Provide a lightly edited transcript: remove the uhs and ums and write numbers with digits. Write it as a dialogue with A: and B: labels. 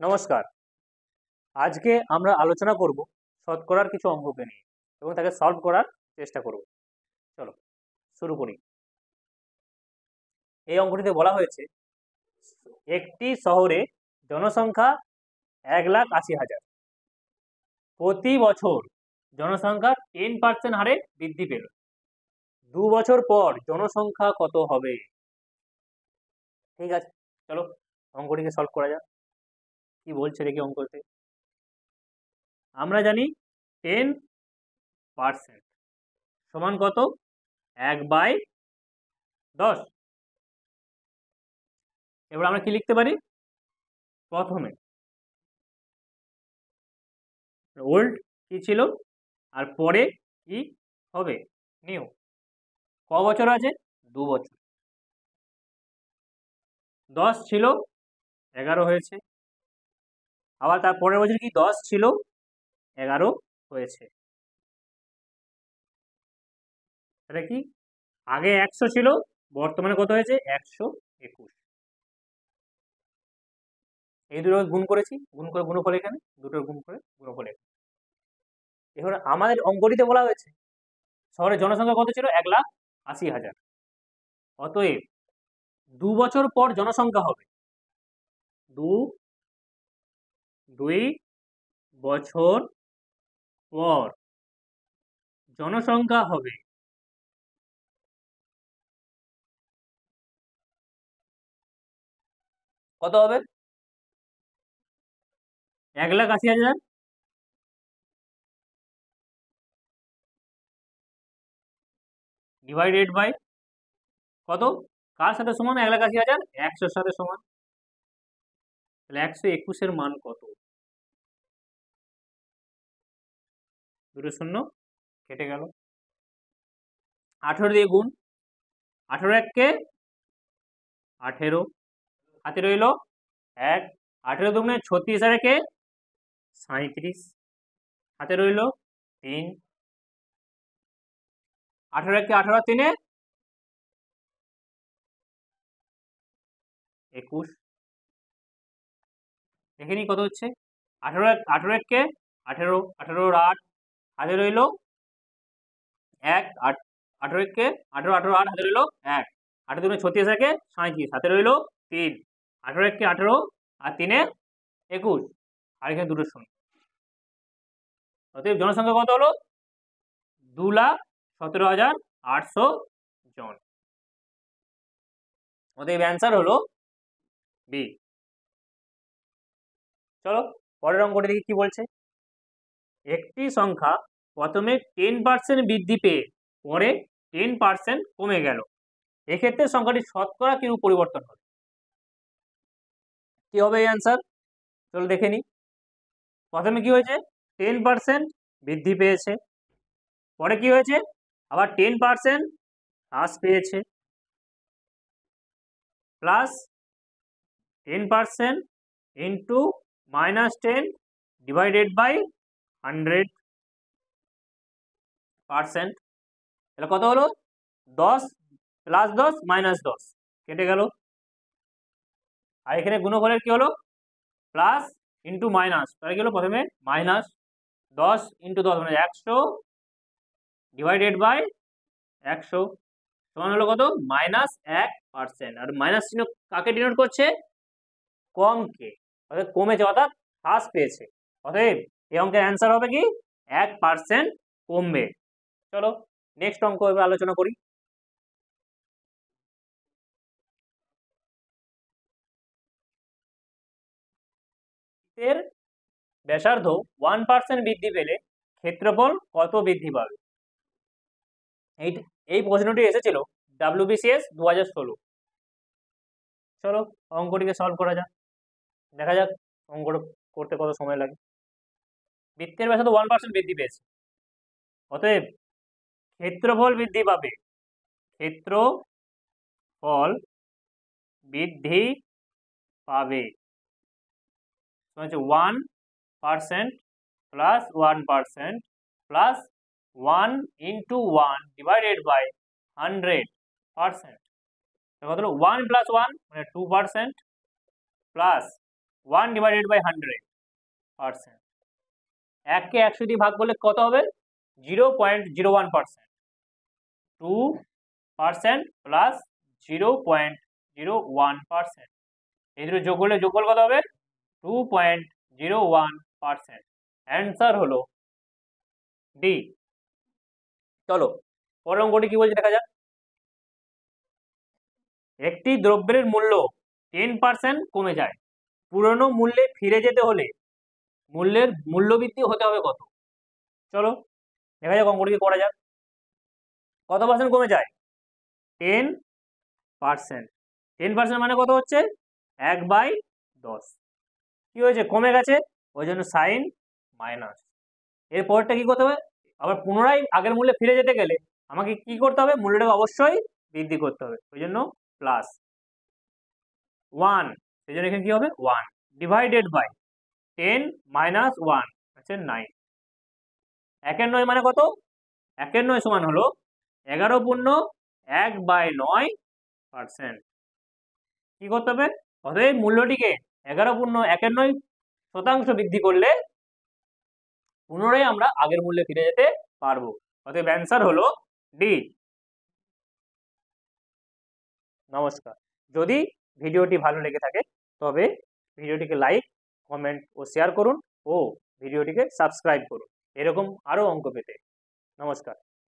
A: নমস্কার। আজকে আমরা আলোচনা করব শতকরার কিছু অঙ্ককে নিয়ে এবং তাকে সলভ করার চেষ্টা করব। চলো শুরু করি। এই অঙ্কটিতে বলা হয়েছে একটি শহরে জনসংখ্যা 1,80,000। প্রতি বছর জনসংখ্যা 10% হারে বৃদ্ধি পেল। 2 বছর পর জনসংখ্যা কত হবে? ঠিক আছে, চলো অঙ্কটিকে সলভ করা যাক। কি বলছে দেখি অঙ্কতে। আমরা জানি 10% সমান কত? 1/10। এবার আমরা কি লিখতে পারি? প্রথমে ওল্ড কি ছিল আর পরে কি হবে? নিউ। ক বছর আছে? 2 বছর। 10 ছিল 11 হয়েছে, আবার তার পরের বছর কি 10 ছিল 11 হয়েছে। এটা কি? আগে 100 ছিল, বর্তমানে কত হয়েছে? 121। এই দুটো গুণ করেছি, গুণ করে গুণফল এখানে, দুটোর গুণ করে গুণফল এখানে। এখন আমাদের অঙ্কটিতে বলা হয়েছে শহরের জনসংখ্যা কত ছিল? 1,80,000। অতএব 2 বছর পর জনসংখ্যা হবে, 2 বছর পর জনসংখ্যা হবে কত হবে? 1,80,000 ডিভাইডেড বাই কত? কার সাথে সমান? 1,80,000 100-র সাথে সমান। তাহলে 121-এর মান কত? দুটো শূন্য কেটে গেল। 18 দিয়ে গুণ, 18 1 18, হাতে রইল 1, 18 দুগুণে 36 আর 1 37, হাতে রইল 3, 18 1 18 আর 3 21। দেখে নি কত হচ্ছে? 18 18 1 18, 18 8, হাতে রইল 1, 18 1 18 18 8, হাতে রইল 1, 18 দুগুণে 36 1 37, হাতে রইল 3, 18 1 18 আর 3 21, আর এখানে দুটো শূন্য। অতএব জনসংখ্যা কত হলো? 2,17,800 জন। অতএব অ্যান্সার হলো বি। চলো পরের অঙ্কটি দেখি কি বলছে। একটি সংখ্যা প্রথমে 10% বৃদ্ধি পেয়ে পরে 10% কমে গেল, এক্ষেত্রে সংখ্যাটি শতকরা কিরূপ পরিবর্তন হবে? কি হবে এই অ্যান্সার? চলো দেখে নি। প্রথমে কি হয়েছে? 10% বৃদ্ধি পেয়েছে, পরে কি হয়েছে? আবার 10% হ্রাস পেয়েছে, প্লাস 10% ইন্টু -10 ডিভাইডেড বাই 100%। তাহলে কত হলো? 10 প্লাস 10 মাইনাস 10 কেটে গেল। আর এখানে গুণফলের কি হলো? প্লাস ইন্টু মাইনাস, তাহলে গেল প্রথমে মাইনাস 10 ইন্টু 10 মানে 100 ডিভাইডেড বাই 100 সমান হলো কত? -1%। আর মাইনাস চিহ্ন কাকে ডিনোট করছে? কমকে, অর্থাৎ কমেছে, অর্থাৎ হ্রাস পেয়েছে। অতএব এই অঙ্কের অ্যান্সার হবে কি? 1% কমবে। চলো নেক্সট অঙ্ক এবার আলোচনা করি। এর ব্যাসার্ধ 1% বৃদ্ধি পেলে ক্ষেত্রফল কত বৃদ্ধি পাবে? এই প্রশ্নটি এসেছিল WBCS 2016। চলো অঙ্কটিকে সলভ করা যাক, দেখা যাক অঙ্কটা করতে কত সময় লাগে। বৃত্তের ব্যাসার্ধ 1% বৃদ্ধি পেয়েছে, অতএব ক্ষেত্রফল বৃদ্ধি পাবে। ক্ষেত্রফল বৃদ্ধি পাবে 1% plus 1% plus 1 into 1 divided by 100%। কত হলো? 1 প্লাস 1 মানে 2% প্লাস 1/100%। 1কে 100 দিয়ে ভাগ করলে কত হবে? 0.01%। 2% প্লাস 0.01%, এই দুটো যোগ করলে যোগফল কত হবে? 2.01%। অ্যান্সার হলো ডি। চলো পরের অঙ্কটি কি বলছে দেখা যাক। একটি দ্রব্যের মূল্য 10% কমে যায়, পুরনো মূল্যে ফিরে যেতে হলে মূল্যের মূল্যবৃদ্ধি হতে হবে কত? চলো দেখা যাক অঙ্কটি করা যাক। কত পার্সেন্ট কমে যায়? 10%। 10% মানে কত হচ্ছে? 1/10। কি হয়েছে? কমে গেছে, ওই জন্য সাইন মাইনাস। এর পরেরটা কি করতে হবে? আবার পুনরায় আগের মূল্যে ফিরে যেতে গেলে আমাকে কি করতে হবে? মূল্যটাকে অবশ্যই বৃদ্ধি করতে হবে, ওই জন্য প্লাস 1। সেই জন্য এখানে কি হবে? 1 ডিভাইডেড বাই 10 মাইনাস 1 আছে 9। 1/9 মানে কত? 1/9 সমান হলো 11/1/9%। কি করতে হবে? অতএব মূল্যটিকে 11/1/9 বৃদ্ধি করলে পুনরায় আমরা আগের মূল্যে ফিরে যেতে পারবো। অতএব অ্যান্সার হলো ডি। নমস্কার। যদি ভিডিওটি ভালো লেগে থাকে তবে ভিডিওটিকে লাইক, কমেন্ট ও শেয়ার করুন ও ভিডিওটিকে সাবস্ক্রাইব করুন এরকম আরও অঙ্ক পেতে। নমস্কার।